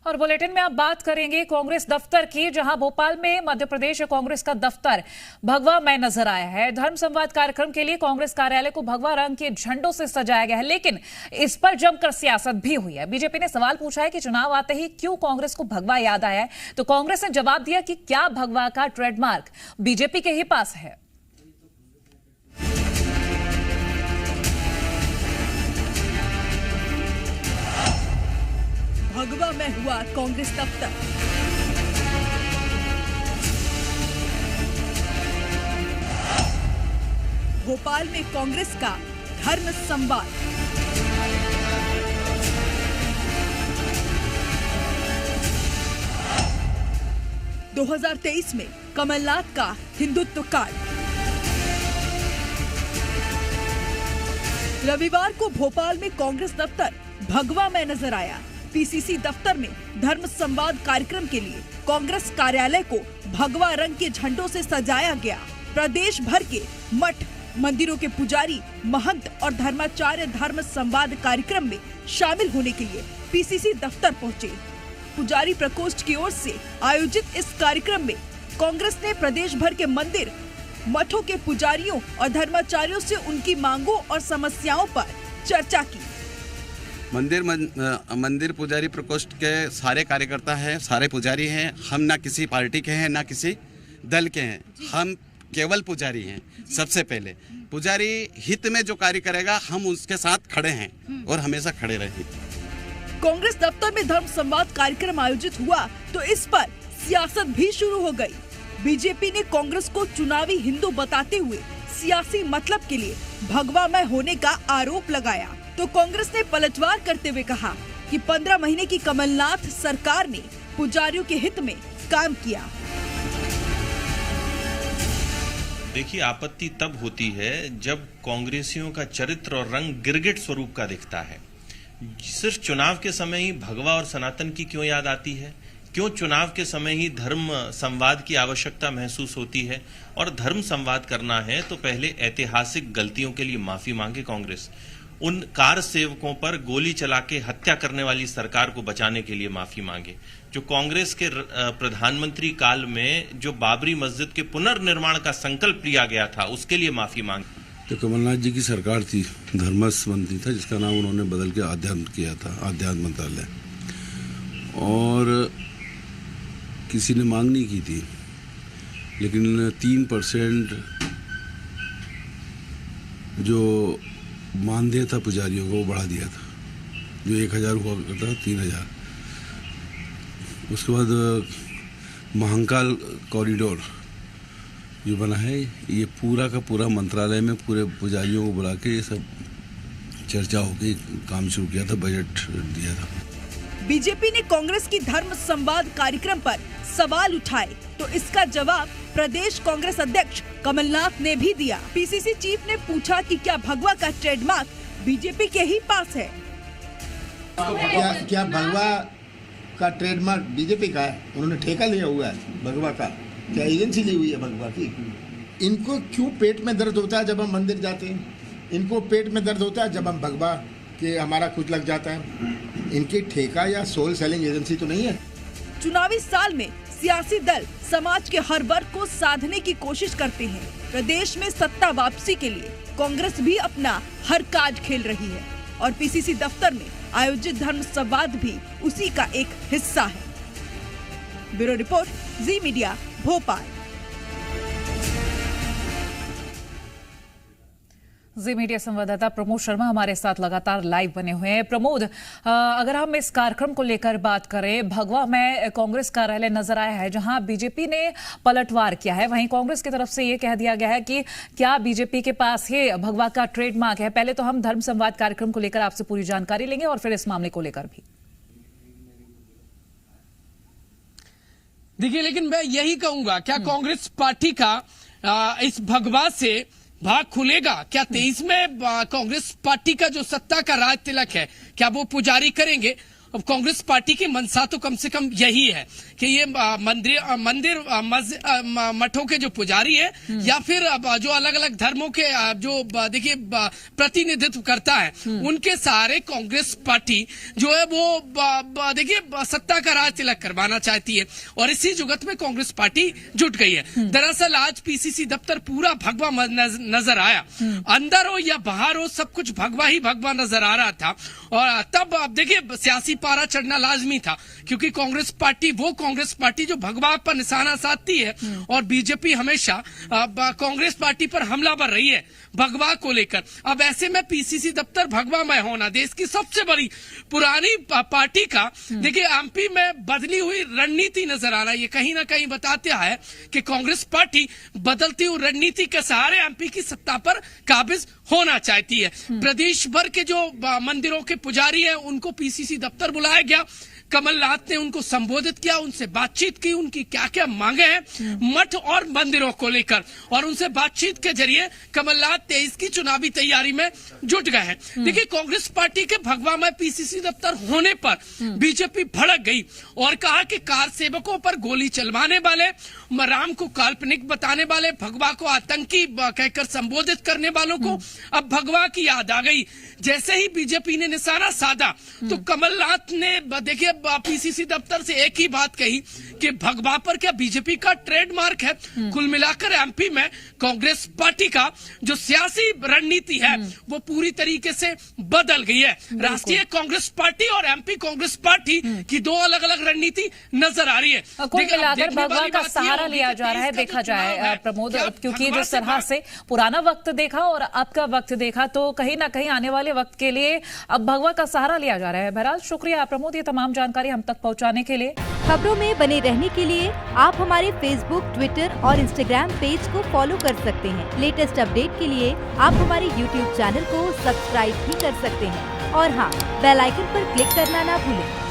और बुलेटिन में आप बात करेंगे कांग्रेस दफ्तर की, जहां भोपाल में मध्य प्रदेश कांग्रेस का दफ्तर भगवा में नजर आया है। धर्म संवाद कार्यक्रम के लिए कांग्रेस कार्यालय को भगवा रंग के झंडों से सजाया गया है, लेकिन इस पर जमकर सियासत भी हुई है। बीजेपी ने सवाल पूछा है कि चुनाव आते ही क्यों कांग्रेस को भगवा याद आया है, तो कांग्रेस ने जवाब दिया कि क्या भगवा का ट्रेडमार्क बीजेपी के ही पास है। भगवा में हुआ कांग्रेस दफ्तर। भोपाल में कांग्रेस का धर्म संवाद। – 2023 में कमलनाथ का हिंदुत्व कार्ड। रविवार को भोपाल में कांग्रेस दफ्तर भगवा में नजर आया। पीसीसी दफ्तर में धर्म संवाद कार्यक्रम के लिए कांग्रेस कार्यालय को भगवा रंग के झंडों से सजाया गया। प्रदेश भर के मठ, मंदिरों के पुजारी, महंत और धर्माचार्य धर्म संवाद कार्यक्रम में शामिल होने के लिए पीसीसी दफ्तर पहुंचे। पुजारी प्रकोष्ठ की ओर से आयोजित इस कार्यक्रम में कांग्रेस ने प्रदेश भर के मंदिर, मठों के पुजारियों और धर्माचार्यों से उनकी मांगों और समस्याओं पर चर्चा की। मंदिर पुजारी प्रकोष्ठ के सारे कार्यकर्ता हैं, सारे पुजारी हैं। हम ना किसी पार्टी के हैं ना किसी दल के हैं, हम केवल पुजारी हैं। सबसे पहले पुजारी हित में जो कार्य करेगा हम उसके साथ खड़े हैं और हमेशा खड़े रहेंगे। कांग्रेस दफ्तर में धर्म संवाद कार्यक्रम आयोजित हुआ तो इस पर सियासत भी शुरू हो गई। बीजेपी ने कांग्रेस को चुनावी हिंदू बताते हुए सियासी मतलब के लिए भगवा में होने का आरोप लगाया, तो कांग्रेस ने पलटवार करते हुए कहा कि 15 महीने की कमलनाथ सरकार ने पुजारियों के हित में काम किया। देखिए, आपत्ति तब होती है जब कांग्रेसियों का चरित्र और रंग गिरगिट स्वरूप का दिखता है। सिर्फ चुनाव के समय ही भगवा और सनातन की क्यों याद आती है? क्यों चुनाव के समय ही धर्म संवाद की आवश्यकता महसूस होती है? और धर्म संवाद करना है तो पहले ऐतिहासिक गलतियों के लिए माफी मांगे कांग्रेस। उन कार सेवकों पर गोली चला के हत्या करने वाली सरकार को बचाने के लिए माफी मांगे। जो कांग्रेस के प्रधानमंत्री काल में जो बाबरी मस्जिद के पुनर्निर्माण का संकल्प लिया गया था, उसके लिए माफी मांगे। तो कमलनाथ जी की सरकार थी, धर्मस्व मंत्री था, जिसका नाम उन्होंने बदल के आध्यात्म किया था, आध्यात्म मंत्रालय। और किसी ने मांग नहीं की थी, लेकिन 3% जो मानदेय था पुजारियों को वो बढ़ा दिया था। जो 1000 हुआ करता था 3000। उसके बाद महाकाल कॉरिडोर जो बना है, ये पूरा का पूरा मंत्रालय में पूरे पुजारियों को बुला के ये सब चर्चा होकर काम शुरू किया था, बजट दिया था। बीजेपी ने कांग्रेस की धर्म संवाद कार्यक्रम पर सवाल उठाए तो इसका जवाब प्रदेश कांग्रेस अध्यक्ष कमलनाथ ने भी दिया। पीसीसी चीफ ने पूछा कि क्या भगवा का ट्रेडमार्क बीजेपी के ही पास है? क्या भगवा का ट्रेडमार्क बीजेपी का है? उन्होंने ठेका लिया हुआ है भगवा का? क्या एजेंसी ली हुई है भगवा की? इनको क्यों पेट में दर्द होता है जब हम मंदिर जाते हैं? इनको पेट में दर्द होता है जब हम भगवा के हमारा कुछ लग जाता है। इनकी ठेका या सोल सेलिंग एजेंसी तो नहीं है। चुनावी साल में सियासी दल समाज के हर वर्ग को साधने की कोशिश करते हैं। प्रदेश में सत्ता वापसी के लिए कांग्रेस भी अपना हर काज खेल रही है और पीसीसी दफ्तर में आयोजित धर्म संवाद भी उसी का एक हिस्सा है। ब्यूरो रिपोर्ट, जी मीडिया, भोपाल। जी मीडिया संवाददाता प्रमोद शर्मा हमारे साथ लगातार लाइव बने हुए हैं। प्रमोद, अगर हम इस कार्यक्रम को लेकर बात करें, भगवा में कांग्रेस कार्यालय नजर आया है जहां बीजेपी ने पलटवार किया है, वहीं कांग्रेस की तरफ से ये कह दिया गया है कि क्या बीजेपी के पास ये भगवा का ट्रेडमार्क है। पहले तो हम धर्म संवाद कार्यक्रम को लेकर आपसे पूरी जानकारी लेंगे और फिर इस मामले को लेकर भी। देखिए, लेकिन मैं यही कहूंगा, क्या कांग्रेस पार्टी का इस भगवा से भाग खुलेगा? क्या 23 में कांग्रेस पार्टी का जो सत्ता का राज तिलक है, क्या वो पुजारी करेंगे? कांग्रेस पार्टी की मंशा तो कम से कम यही है कि ये मंदिर मठों के जो पुजारी है या फिर जो अलग अलग धर्मों के जो देखिए प्रतिनिधित्व करता है, उनके सारे कांग्रेस पार्टी जो है वो देखिए सत्ता का राज तिलक करवाना चाहती है और इसी जुगत में कांग्रेस पार्टी जुट गई है। दरअसल आज पीसीसी दफ्तर पूरा भगवा नजर आया, अंदर हो या बाहर हो सब कुछ भगवा ही भगवा नजर आ रहा था। और तब आप देखिए सियासी पारा चढ़ना लाजमी था, क्योंकि कांग्रेस पार्टी वो कांग्रेस पार्टी जो भगवा पर निशाना साधती है और बीजेपी हमेशा कांग्रेस पार्टी पर हमलावर रही है भगवा को लेकर। अब ऐसे में पीसीसी दफ्तर भगवामय होना देश की सबसे बड़ी पुरानी पार्टी का देखिए एमपी में बदली हुई रणनीति नजर आ रहा है। ये कहीं ना कहीं बताता है कि कांग्रेस पार्टी बदलती हुई रणनीति के सहारे एमपी की सत्ता पर काबिज होना चाहती है। प्रदेश भर के जो मंदिरों के पुजारी हैं उनको पीसीसी दफ्तर बुलाया गया। कमलनाथ ने उनको संबोधित किया, उनसे बातचीत की, उनकी क्या क्या मांगे हैं मठ और मंदिरों को लेकर, और उनसे बातचीत के जरिए कमलनाथ 23 की चुनावी तैयारी में जुट गए हैं। देखिए कांग्रेस पार्टी के भगवा में पीसीसी दफ्तर होने पर बीजेपी भड़क गई और कहा कि कार सेवकों पर गोली चलवाने वाले, राम को काल्पनिक बताने वाले, भगवा को आतंकी कहकर संबोधित करने वालों को अब भगवा की याद आ गई। जैसे ही बीजेपी ने निशाना साधा तो कमलनाथ ने देखिए पीसीसी दफ्तर से एक ही बात कही कि भगवा पर क्या बीजेपी का ट्रेडमार्क है। कुल मिलाकर एमपी में कांग्रेस पार्टी का जो सियासी रणनीति है वो पूरी तरीके से बदल गई है। राष्ट्रीय कांग्रेस पार्टी और एमपी कांग्रेस पार्टी की दो अलग अलग रणनीति नजर आ रही है। कुल मिलाकर भगवा का सहारा लिया जा रहा है। देखा जाए प्रमोद, क्योंकि जिस तरह से पुराना वक्त देखा और अब का वक्त देखा तो कहीं ना कहीं आने वाले वक्त के लिए अब भगवा का सहारा लिया जा रहा है। बहरहाल शुक्रिया प्रमोद, ये तमाम जानकारी हम तक पहुंचाने के लिए। खबरों में बने रहने के लिए आप हमारे फेसबुक, ट्विटर और इंस्टाग्राम पेज को फॉलो कर सकते हैं। लेटेस्ट अपडेट के लिए आप हमारे यूट्यूब चैनल को सब्सक्राइब भी कर सकते हैं और हाँ, बेल आइकन पर क्लिक करना ना भूलें।